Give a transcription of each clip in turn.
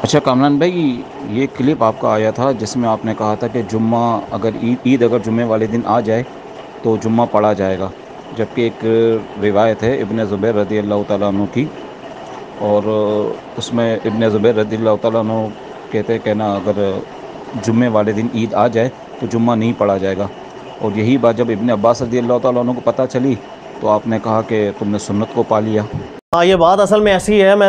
اچھا کامران بھائی، یہ کلپ آپ کا آیا تھا جس میں آپ نے کہا تھا کہ جمعہ اگر عید اگر جمعے والے دن آ جائے تو جمعہ پڑھا جائے گا، جبکہ ایک روایت ہے ابن زبیر رضی اللہ تعالیٰ عنہ کی، اور اس میں ابن زبیر رضی اللہ تعالیٰ عنہ کہتے ہیں کہ نا اگر جمعے والے دن عید آ جائے تو جمعہ نہیں پڑھا جائے گا، اور یہی بات جب ابن عباس رضی اللہ تعالیٰ عنہ کو پتہ چلی تو آپ نے کہا کہ تم نے سنت کو پا لیا۔ ہاں، یہ بات اصل میں ایسی ہے، میں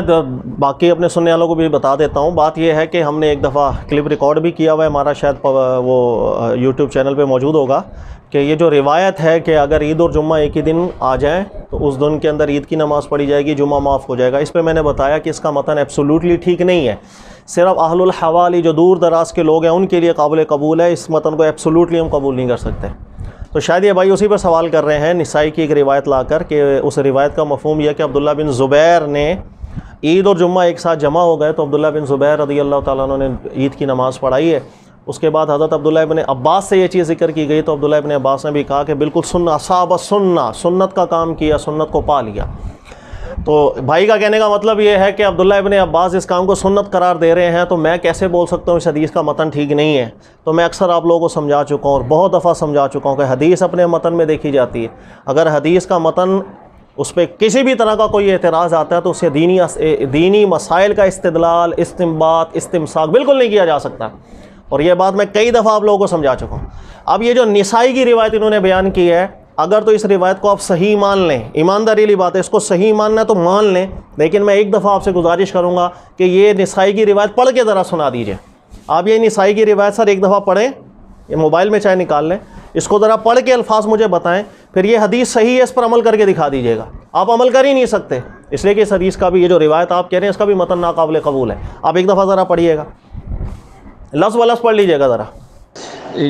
باقی اپنے سننے والوں کو بھی بتا دیتا ہوں۔ بات یہ ہے کہ ہم نے ایک دفعہ کلپ ریکارڈ بھی کیا ہوا ہے، ہمارا شاید وہ یوٹیوب چینل پہ موجود ہوگا، کہ یہ جو روایت ہے کہ اگر عید اور جمعہ ایک ہی دن آ جائیں تو اس دن کے اندر عید کی نماز پڑھی جائے گی، جمعہ معاف ہو جائے گا، اس پہ میں نے بتایا کہ اس کا متن ایبسولوٹلی ٹھیک نہیں ہے۔ صرف اہل الحوالی جو دور دراز کے لوگ ہیں ان کے لیے قابل قبول ہے، اس متن کو ایبسولوٹلی ہم قبول نہیں کر سکتے۔ تو شاید یہ بھائی اسی پر سوال کر رہے ہیں، نسائی کی ایک روایت لا کر، کہ اس روایت کا مفہوم یہ کہ عبداللہ بن زبیر نے عید اور جمعہ ایک ساتھ جمع ہو گئے تو عبداللہ بن زبیر رضی اللہ تعالیٰ عنہ نے عید کی نماز پڑھائی ہے۔ اس کے بعد حضرت عبداللہ ابن عباس سے یہ چیز ذکر کی گئی تو عبداللہ ابن عباس نے بھی کہا کہ بالکل اصحاب سنت کا کام کیا، سنت کو پا لیا۔ تو بھائی کا کہنے کا مطلب یہ ہے کہ عبداللہ ابن عباس اس کام کو سنت قرار دے رہے ہیں، تو میں کیسے بول سکتا ہوں اس حدیث کا متن ٹھیک نہیں ہے؟ تو میں اکثر آپ لوگوں کو سمجھا چکا ہوں اور بہت دفعہ سمجھا چکا ہوں کہ حدیث اپنے متن میں دیکھی جاتی ہے۔ اگر حدیث کا متن اس پہ کسی بھی طرح کا کوئی اعتراض آتا ہے تو اسے دینی مسائل کا استدلال، استنباط، استمساک بالکل نہیں کیا جا سکتا، اور یہ بات میں کئی دفعہ آپ لوگوں کو سمجھا چکا ہوں۔ اب یہ جو نسائی کی روایت انہوں نے بیان کی ہے، اگر تو اس روایت کو آپ صحیح مان لیں، ایمانداری والی بات ہے، اس کو صحیح ماننا ہے تو مان لیں، لیکن میں ایک دفعہ آپ سے گزارش کروں گا کہ یہ نسائی کی روایت پڑھ کے ذرا سنا دیجئے۔ آپ یہ نسائی کی روایت سر ایک دفعہ پڑھیں، یہ موبائل میں چاہے نکال لیں، اس کو ذرا پڑھ کے الفاظ مجھے بتائیں، پھر یہ حدیث صحیح ہے اس پر عمل کر کے دکھا دیجئے گا۔ آپ عمل کر ہی نہیں سکتے، اس لیے کہ اس حدیث کا بھی یہ جو روایت آپ کہہ رہے ہیں اس کا بھی متن ناقابل قبول ہے۔ آپ ایک دفعہ ذرا پڑھیے گا، لفظ و لفظ پڑھ لیجئے گا ذرا۔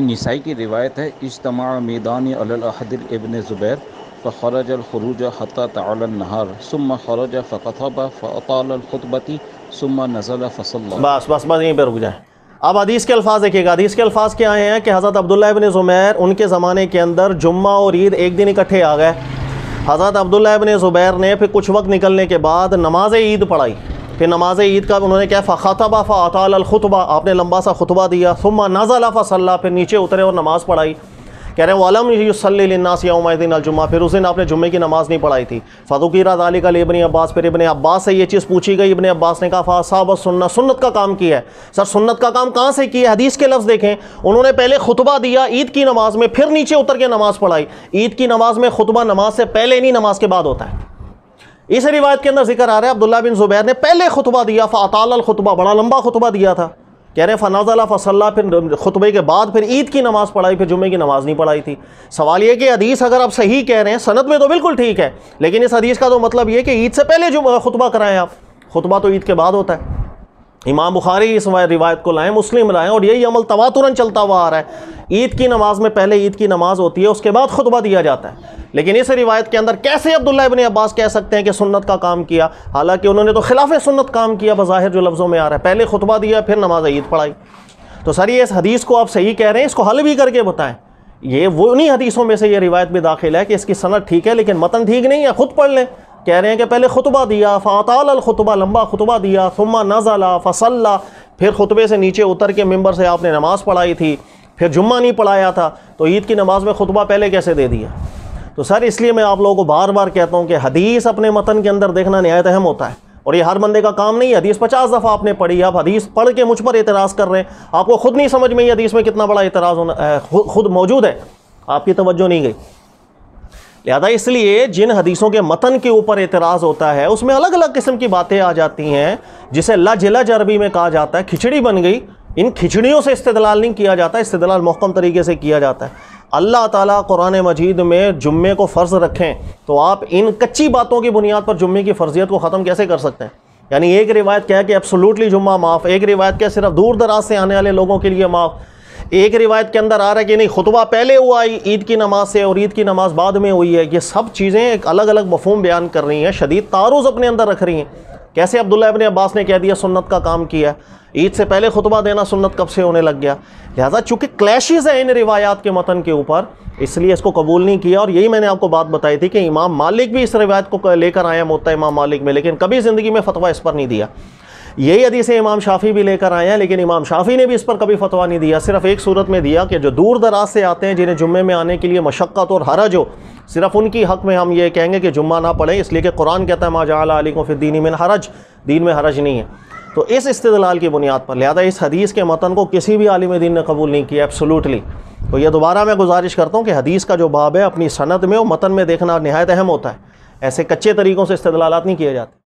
نسائی کی روایت ہے، اجتماع میدان علی الحدر ابن زبیر فخرج الخروج حتى طال النهار ثم خرج فخطب فاطال الخطبة ثم نزل فصلى۔ بس یہیں پہ رک جائیں۔ اب حدیث کے الفاظ دیکھیے گا، حدیث کے الفاظ کیا ہیں کہ حضرت عبداللہ ابن زبیر ان کے زمانے کے اندر جمعہ اور عید ایک دن اکٹھے آ گئے۔ حضرت عبداللہ ابن زبیر نے پھر کچھ وقت نکلنے کے بعد نماز عید پڑھائی، پھر نماز عید کا انہوں نے کیا فخطب فاطال الخطبہ، آپ نے لمبا سا خطبہ دیا، ثم نزل فصلى، پھر نیچے اترے اور نماز پڑھائی۔ کہہ رہے ہیں وَلَمْ يُصَلِّ لِلنَّاسِ يَوْمَئِذٍ الْجُمْعَةَ، پھر اس دن آپ نے جمعے کی نماز نہیں پڑھائی تھی۔ فَذُكِرَ ذَلِكَ لِابْنِ عباس، پھر ابن عباس سے یہ چیز پوچھی گئی، ابن عباس نے کہا فَأَصَابَ السُنَّةَ، سنت کا کام کیا ہے۔ سر سنت کا کام کہاں سے کیا ہے؟ حدیث کے لفظ دیکھیں، انہوں نے پہلے خطبہ دیا عید کی نماز میں، پھر نیچے اتر کے نماز پڑھائی۔ عید کی نماز میں خطبہ نماز سے پہلے نہیں، نماز کے بعد ہوتا ہے۔ اس روایت کے اندر ذکر آ رہا ہے عبداللہ بن زبیر نے پہلے خطبہ دیا، فاطال الخطبہ، بڑا لمبا خطبہ دیا تھا۔ کہہ رہے ہیں فنزل فصلی، پھر خطبے کے بعد پھر عید کی نماز پڑھائی، پھر جمعے کی نماز نہیں پڑھائی تھی۔ سوال یہ کہ حدیث اگر آپ صحیح کہہ رہے ہیں، سند میں تو بالکل ٹھیک ہے، لیکن اس حدیث کا تو مطلب یہ کہ عید سے پہلے خطبہ کرائیں آپ، خطبہ تو عید کے بعد ہوتا ہے۔ امام بخاری اس روایت کو لائیں، مسلم لائیں، اور یہی عمل تواتراً چلتا ہوا آ رہا ہے۔ عید کی نماز میں پہلے عید کی نماز ہوتی ہے، اس کے بعد خطبہ دیا جاتا ہے، لیکن اس روایت کے اندر کیسے عبداللہ ابن عباس کہہ سکتے ہیں کہ سنت کا کام کیا، حالانکہ انہوں نے تو خلاف سنت کام کیا بظاہر جو لفظوں میں آ رہا ہے، پہلے خطبہ دیا پھر نماز عید پڑھائی۔ تو سر یہ اس حدیث کو آپ صحیح کہہ رہے ہیں، اس کو حل بھی کر کے بتائیں۔ یہ وہ انہی حدیثوں میں سے یہ روایت بھی داخل ہے کہ اس کی سند ٹھیک ہے لیکن متن ٹھیک نہیں ہے، خود پڑھ لیں۔ کہہ رہے ہیں کہ پہلے خطبہ دیا، فاطال الخطبہ، لمبا خطبہ دیا، ثم نزل فصلى، پھر خطبے سے نیچے اتر کے ممبر سے آپ نے نماز پڑھائی تھی، پھر جمعہ نہیں پڑھایا تھا، تو عید کی نماز میں خطبہ پہلے کیسے دے دیا؟ تو سر اس لیے میں آپ لوگوں کو بار بار کہتا ہوں کہ حدیث اپنے متن کے اندر دیکھنا نہایت اہم ہوتا ہے، اور یہ ہر بندے کا کام نہیں ہے۔ حدیث 50 دفعہ آپ نے پڑھی، آپ حدیث پڑھ کے مجھ پر اعتراض کر رہے ہیں، آپ کو خود نہیں سمجھ میں یہ حدیث میں کتنا بڑا اعتراض خود موجود ہے، آپ کی توجہ نہیں گئی۔ لہذا اس لیے جن حدیثوں کے متن کے اوپر اعتراض ہوتا ہے اس میں الگ الگ قسم کی باتیں آ جاتی ہیں، جسے لج عربی میں کہا جاتا ہے، کھچڑی بن گئی۔ ان کھچڑیوں سے استدلال نہیں کیا جاتا، استدلال محکم طریقے سے کیا جاتا ہے۔ اللہ تعالیٰ قرآن مجید میں جمعے کو فرض رکھیں تو آپ ان کچی باتوں کی بنیاد پر جمعے کی فرضیت کو ختم کیسے کر سکتے ہیں؟ یعنی ایک روایت کیا ہے کہ ایبسولوٹلی جمعہ معاف، ایک روایت کیا صرف دور دراز سے آنے والے لوگوں کے لیے معاف، ایک روایت کے اندر آ رہا ہے کہ نہیں خطبہ پہلے ہوا عید کی نماز سے اور عید کی نماز بعد میں ہوئی ہے۔ یہ سب چیزیں ایک الگ الگ مفہوم بیان کر رہی ہیں، شدید تعارض اپنے اندر رکھ رہی ہیں۔ کیسے عبداللہ ابن عباس نے کہہ دیا سنت کا کام کیا، عید سے پہلے خطبہ دینا سنت کب سے ہونے لگ گیا؟ لہٰذا چونکہ کلیشز ہیں ان روایات کے متن کے اوپر، اس لیے اس کو قبول نہیں کیا۔ اور یہی میں نے آپ کو بات بتائی تھی کہ امام مالک بھی اس روایت کو لے کر آئے موطا امام مالک میں، لیکن کبھی زندگی میں فتویٰ اس پر نہیں دیا۔ یہی حدیث امام شافعی بھی لے کر آئے ہیں، لیکن امام شافعی نے بھی اس پر کبھی فتویٰ نہیں دیا، صرف ایک صورت میں دیا کہ جو دور دراز سے آتے ہیں جنہیں جمعے میں آنے کے لیے مشقت اور حرج ہو، صرف ان کی حق میں ہم یہ کہیں گے کہ جمعہ نہ پڑھیں، اس لیے کہ قرآن کہتا ہے ما جعل علیکم فی الدین من حرج، دین میں حرج نہیں ہے۔ تو اس استدلال کی بنیاد پر لہذا اس حدیث کے متن کو کسی بھی عالم دین نے قبول نہیں کیا ایبسولوٹلی۔ تو یہ دوبارہ میں گزارش کرتا ہوں کہ حدیث کا جو باب ہے اپنی سند میں اور متن میں دیکھنا نہایت اہم ہوتا ہے، ایسے کچے طریقوں سے استدلالات نہیں کیے جاتے۔